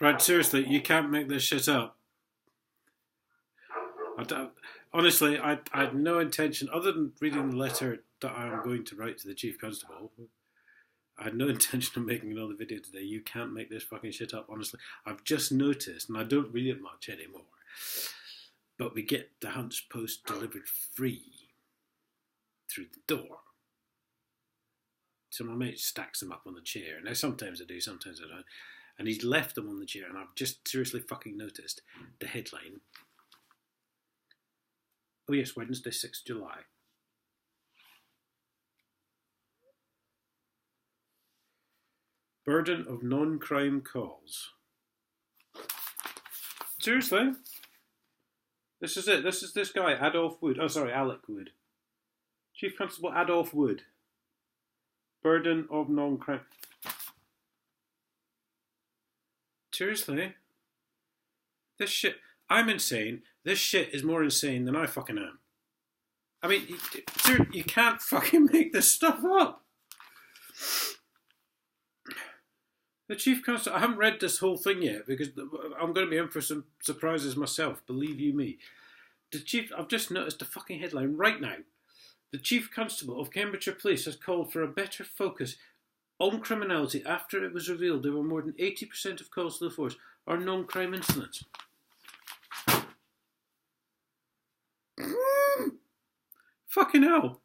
Brad, seriously, you can't make this shit up. Honestly, I had no intention, other than reading the letter that I am going to write to the Chief Constable, I had no intention of making another video today. You can't make this fucking shit up, honestly. I've just noticed, and I don't read it much anymore, but we get the Hunt's Post delivered free through the door. So my mate stacks them up on the chair. Now, sometimes I do, sometimes I don't. And he's left them on the chair, and I've just seriously fucking noticed the headline. Oh yes, Wednesday, 6th July. Burden of non-crime calls. Seriously? This is it. This is this guy, Adolf Wood. Oh, sorry, Alec Wood. Chief Constable Adolf Wood. Burden of non-crime. Seriously? This shit... I'm insane. This shit is more insane than I fucking am. I mean, you can't fucking make this stuff up. The Chief Constable... I haven't read this whole thing yet because I'm going to be in for some surprises myself, believe you me. I've just noticed the fucking headline right now. The Chief Constable of Cambridgeshire Police has called for a better focus on criminality after it was revealed there were more than 80% of calls to the force are non-crime incidents. Fucking hell.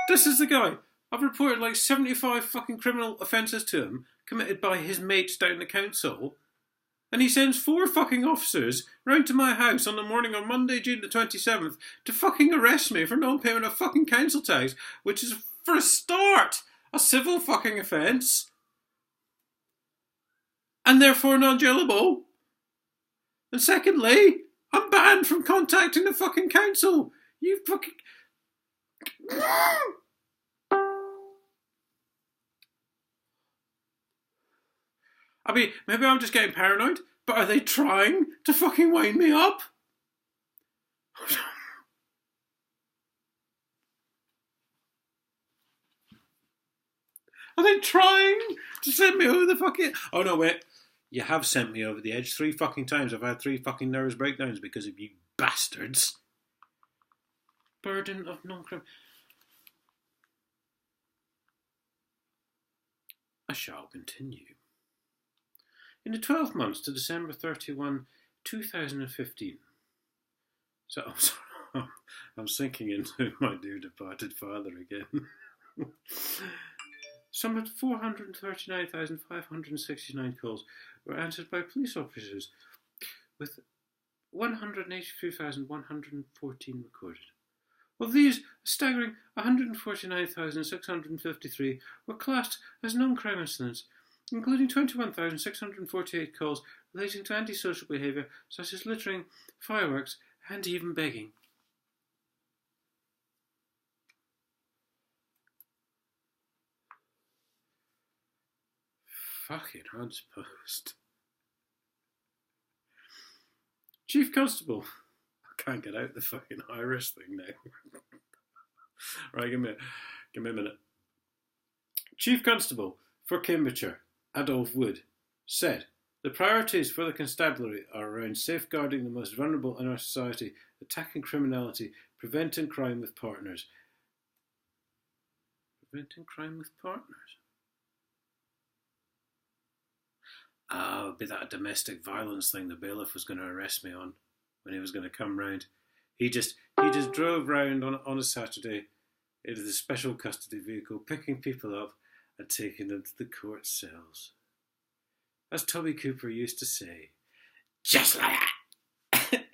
This is the guy. I've reported like 75 fucking criminal offences to him committed by his mates down the council, and he sends 4 fucking officers round to my house on the morning of Monday, June the 27th to fucking arrest me for non-payment of fucking council tax, which is, for a start, a civil fucking offence, and therefore non-jailable. And secondly, I'm banned from contacting the fucking council. You fucking... I mean, maybe I'm just getting paranoid, but are they trying to fucking wind me up? Are they trying to send me over the fucking... Oh no, wait. You have sent me over the edge 3 fucking times. I've had 3 fucking nervous breakdowns because of you bastards. Burden of non-crime. I shall continue. In the 12 months to December 31, 2015. So, I'm sinking into my dear departed father again. Some 439,569 calls were answered by police officers, with 183,114 recorded. Of these, a staggering 149,653 were classed as non-crime incidents, including 21,648 calls relating to antisocial behaviour such as littering, fireworks, and even begging. Fucking Hunt's Post. Chief Constable. I can't get out the fucking Irish thing now. Right, give me a minute. Chief Constable for Cambridgeshire, Adolf Wood, said, the priorities for the constabulary are around safeguarding the most vulnerable in our society, attacking criminality, preventing crime with partners. Preventing crime with partners? Ah, it would be that domestic violence thing the bailiff was going to arrest me on when he was going to come round. He just drove round on a Saturday in the special custody vehicle, picking people up and taking them to the court cells. As Tommy Cooper used to say, just like that.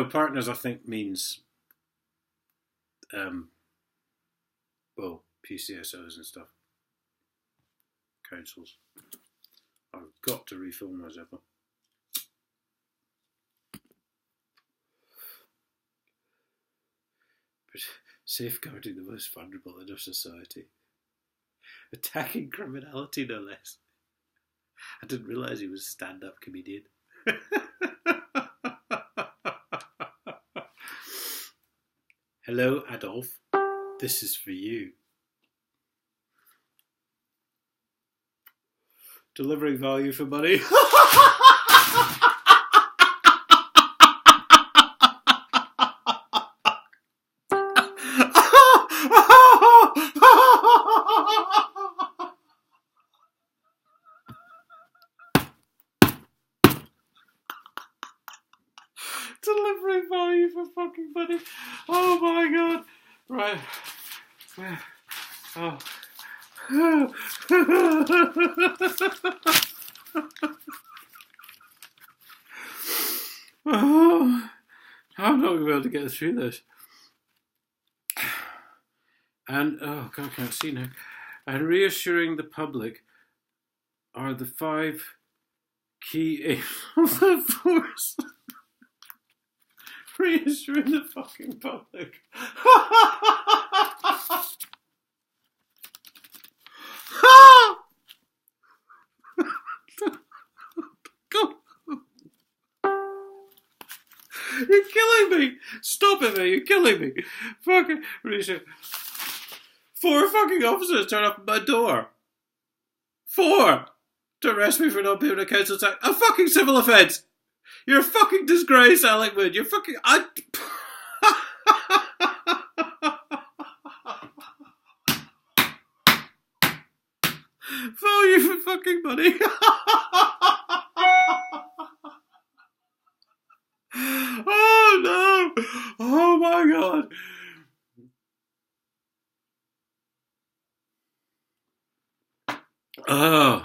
Partners I think means, PCSOs and stuff. Councils. I've got to refill my zipper. But safeguarding the most vulnerable in our society. Attacking criminality, no less. I didn't realise he was a stand-up comedian. Hello, Adolf. This is for you. delivering value for money. Delivering value for fucking money. Oh my god. Right. Oh. Oh. I'm not going to be able to get through this. And, oh god, I can't see now. And reassuring the public are the 5 key aims of the force. Reassuring the fucking public. You're killing me! Stop it, man! You're killing me! Fucking reassure. 4 fucking officers turn up at my door. 4 to arrest me for not paying a council tax. A fucking civil offence. You're a fucking disgrace, Alec Wood. You're fucking. Value for fucking money. Oh no! Oh my god! Oh,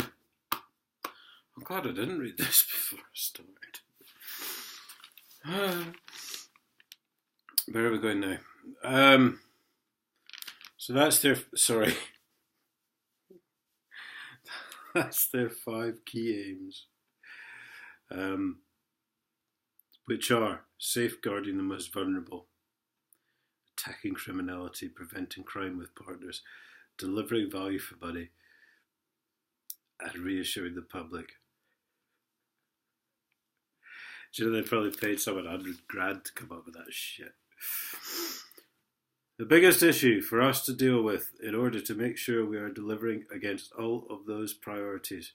I'm glad I didn't read this before I started. Where are we going now? So that's their. Sorry. That's their 5 key aims. Which are safeguarding the most vulnerable, attacking criminality, preventing crime with partners, delivering value for money, and reassuring the public. Do you know they probably paid someone $100,000 to come up with that shit? The biggest issue for us to deal with in order to make sure we are delivering against all of those priorities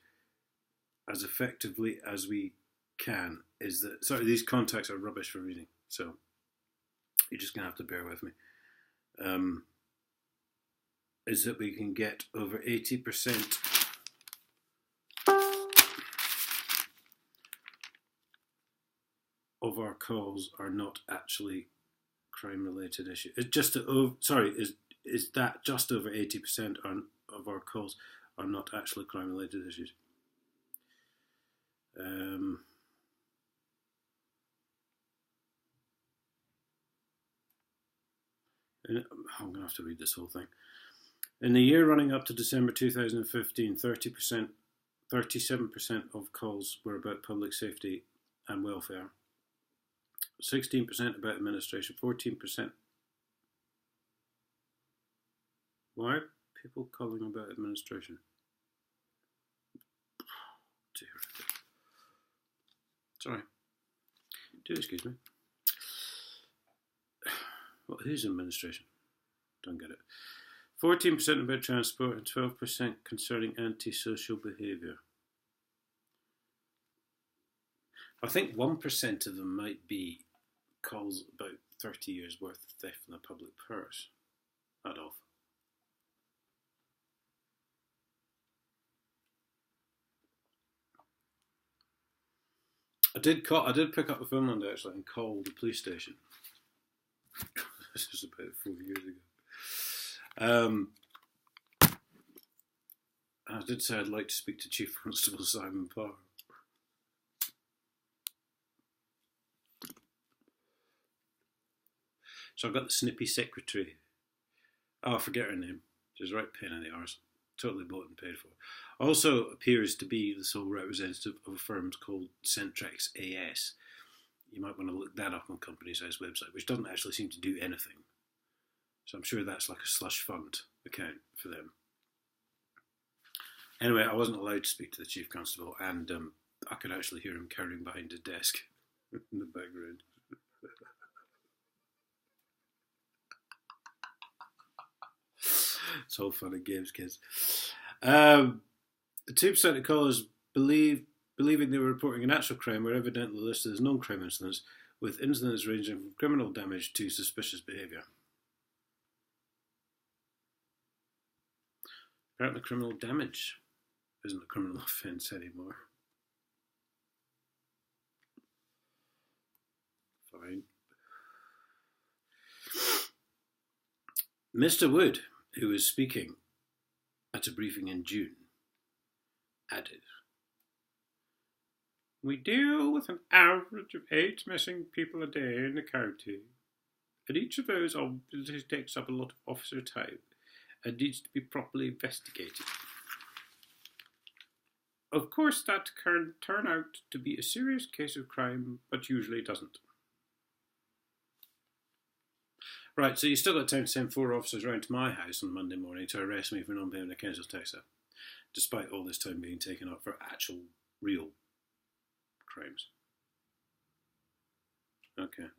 as effectively as we can is that, sorry, these contacts are rubbish for reading, so you're just going to have to bear with me, is that we can get over 80% of our calls are not actually crime-related issues. It's just is that just over 80% of our calls are not actually crime-related issues. I'm going to have to read this whole thing. In the year running up to December 2015, 37% of calls were about public safety and welfare, 16% about administration, 14%. Why are people calling about administration? Dear. Sorry. Do excuse me. What is administration? Don't get it. 14% about transport and 12% concerning antisocial behaviour. I think 1% of them might be calls about 30 years worth of theft from the public purse. Adolf. I did pick up the phone one day actually and call the police station. This was about 4 years ago. I did say I'd like to speak to Chief Constable Simon Parr. So I've got the snippy secretary. Oh, I forget her name. She's a right pain in the arse. Totally bought and paid for. Also appears to be the sole representative of a firm called Centrex AS. You might want to look that up on Companies House website, which doesn't actually seem to do anything. So I'm sure that's like a slush fund account for them. Anyway, I wasn't allowed to speak to the Chief Constable, and I could actually hear him carrying behind his desk in the background. It's all fun and games, kids. The 2% of callers believing they were reporting an actual crime were evidently listed as non-crime incidents, with incidents ranging from criminal damage to suspicious behaviour. Apparently criminal damage isn't a criminal offence anymore. Fine. Mr. Wood, who was speaking at a briefing in June, added, "We deal with an average of 8 missing people a day in the county, and each of those obviously takes up a lot of officer time and needs to be properly investigated. Of course, that can turn out to be a serious case of crime, but usually doesn't." Right, so you still got time to send 4 officers round to my house on Monday morning to arrest me for non-payment of council tax, despite all this time being taken up for actual, real crimes. Okay.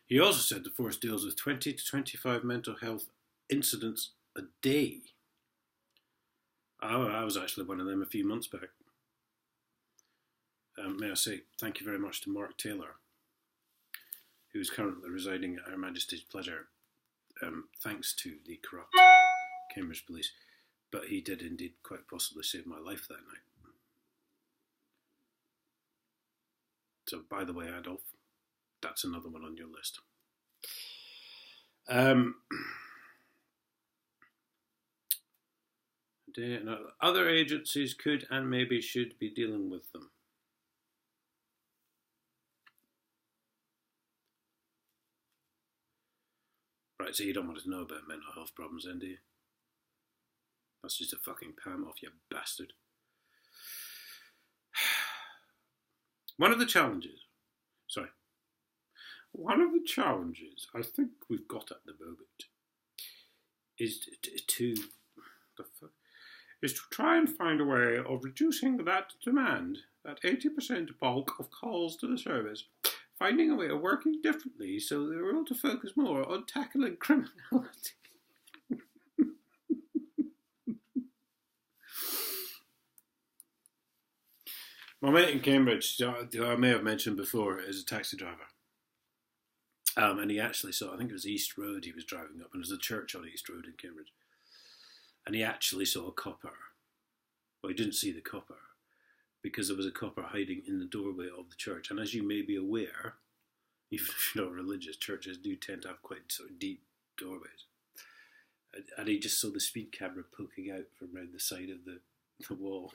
He also said the force deals with 20 to 25 mental health incidents a day. I was actually one of them a few months back. May I say thank you very much to Mark Taylor, who is currently residing at Her Majesty's pleasure, thanks to the corrupt Cambridge police. But he did indeed quite possibly save my life that night. So, by the way, Adolf, that's another one on your list. Other agencies could and maybe should be dealing with them. Right, so you don't want to know about mental health problems then, do you? That's just a fucking palm off, you bastard. One of the challenges I think we've got at the moment is to try and find a way of reducing that demand, that 80% bulk of calls to the service, finding a way of working differently so they're able to focus more on tackling criminality. My mate in Cambridge, who I may have mentioned before, is a taxi driver. And he actually saw, I think it was East Road he was driving up, and there's a church on East Road in Cambridge. And he actually saw a copper. Well, he didn't see the copper, because there was a copper hiding in the doorway of the church. And as you may be aware, even if you're not religious, churches do tend to have quite sort of deep doorways. And he just saw the speed camera poking out from around the side of the wall.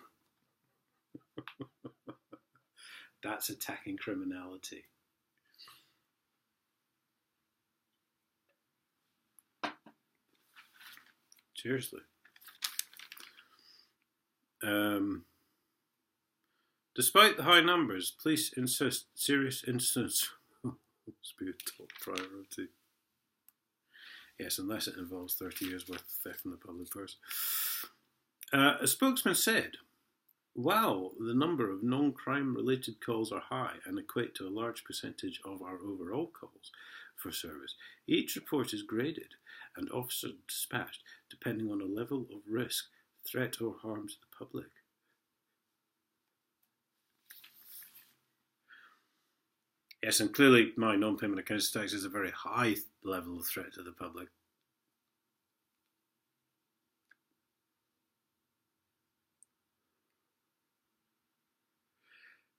That's attacking criminality. Seriously. Despite the high numbers, police insist serious incidents must be a top priority. Yes, unless it involves 30 years worth of theft from the public purse. A spokesman said, "While the number of non-crime related calls are high and equate to a large percentage of our overall calls for service, each report is graded and officers dispatched depending on a level of risk, threat or harm to the public." Yes, and clearly my non-payment of council tax is a very high level of threat to the public.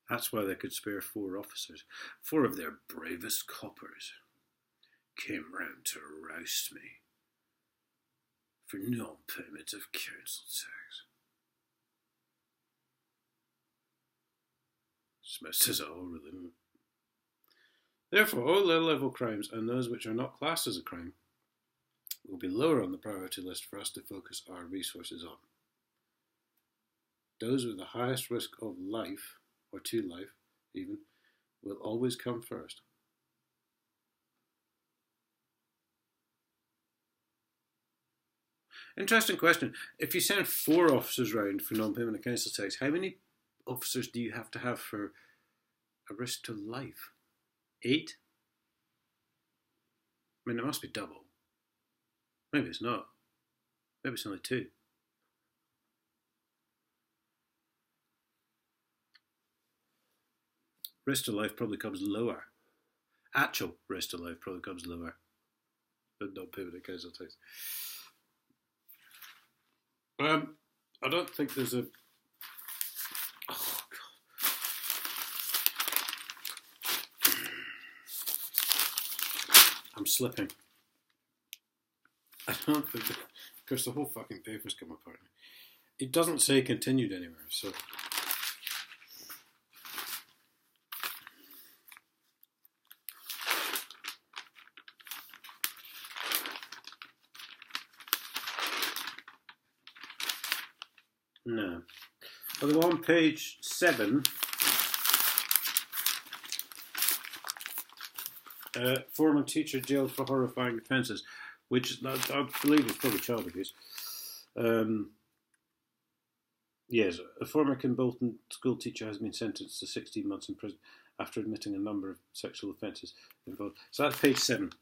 That's why they could spare 4 officers. 4 of their bravest coppers came round to roust me for non-payment of council tax. Says it all, really. Therefore, all low-level crimes and those which are not classed as a crime will be lower on the priority list for us to focus our resources on. Those with the highest risk of life, or to life even, will always come first. Interesting question. If you send 4 officers round for non-payment of council tax, how many officers do you have to have for a risk to life? 8? I mean, it must be double. Maybe it's not. Maybe it's only 2. Risk to life probably comes lower. Actual risk to life probably comes lower. But not permanent casualties. I don't think there's a... Oh, God. I'm slipping. I don't think... Of course, the whole fucking paper's come apart. It doesn't say continued anywhere, so... No. Although on page 7, former teacher jailed for horrifying offences, which I believe is probably child abuse. Yes, a former Kimbolton school teacher has been sentenced to 16 months in prison after admitting a number of sexual offences involved. So that's page 7.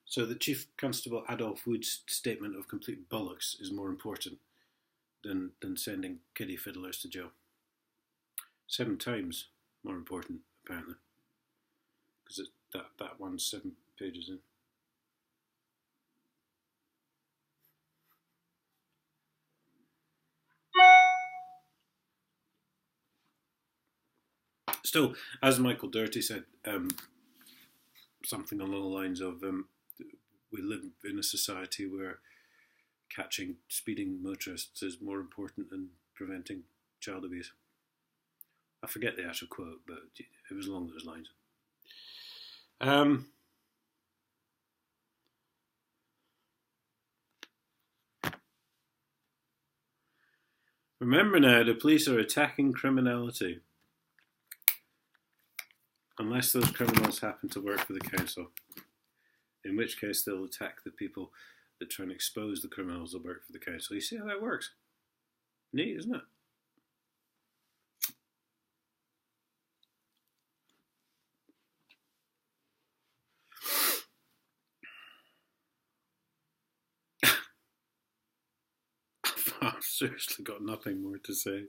So the Chief Constable Adolph Wood's statement of complete bollocks is more important than sending kiddie fiddlers to jail. 7 times more important, apparently. Because that one's 7 pages in. Still, as Michael Doherty said, something along the lines of we live in a society where catching speeding motorists is more important than preventing child abuse. I forget the actual quote, but it was along those lines. Remember now, the police are attacking criminality. Unless those criminals happen to work for the council. In which case they'll attack the people that try and expose the criminals that work for the council. You see how that works? Neat, isn't it? I've seriously got nothing more to say.